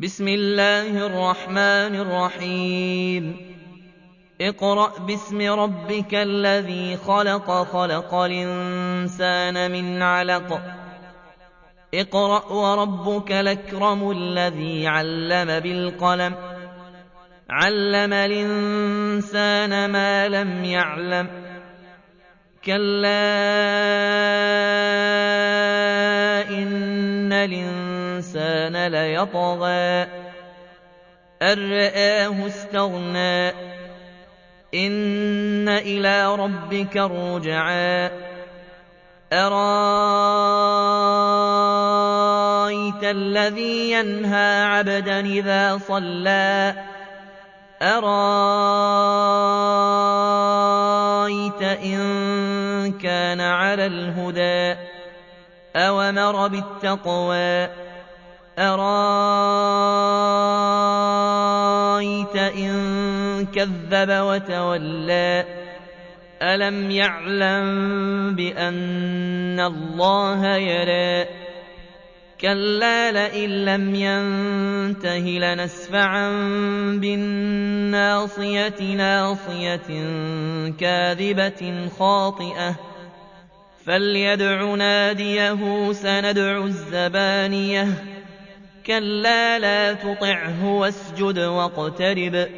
بسم الله الرحمن الرحيم اقرأ باسم ربك الذي خلق خلق الإنسان من علق اقرأ وربك الأكرم الذي علم بالقلم علم الإنسان ما لم يعلم كلا إن الإنسان ليطغى أن رآه استغنى إن إلى ربك الرجعى أرأيت الذي ينهى عبدا إذا صلى أرأيت إن كان على الهدى أوامر بالتقوى أرأيت إن كذب وتولى ألم يعلم بأن الله يرى كلا لئن لم ينته لنسفعا بالناصية ناصية كاذبة خاطئة فليدع ناديه سندع الزبانية كلا لا تطعه واسجد واقترب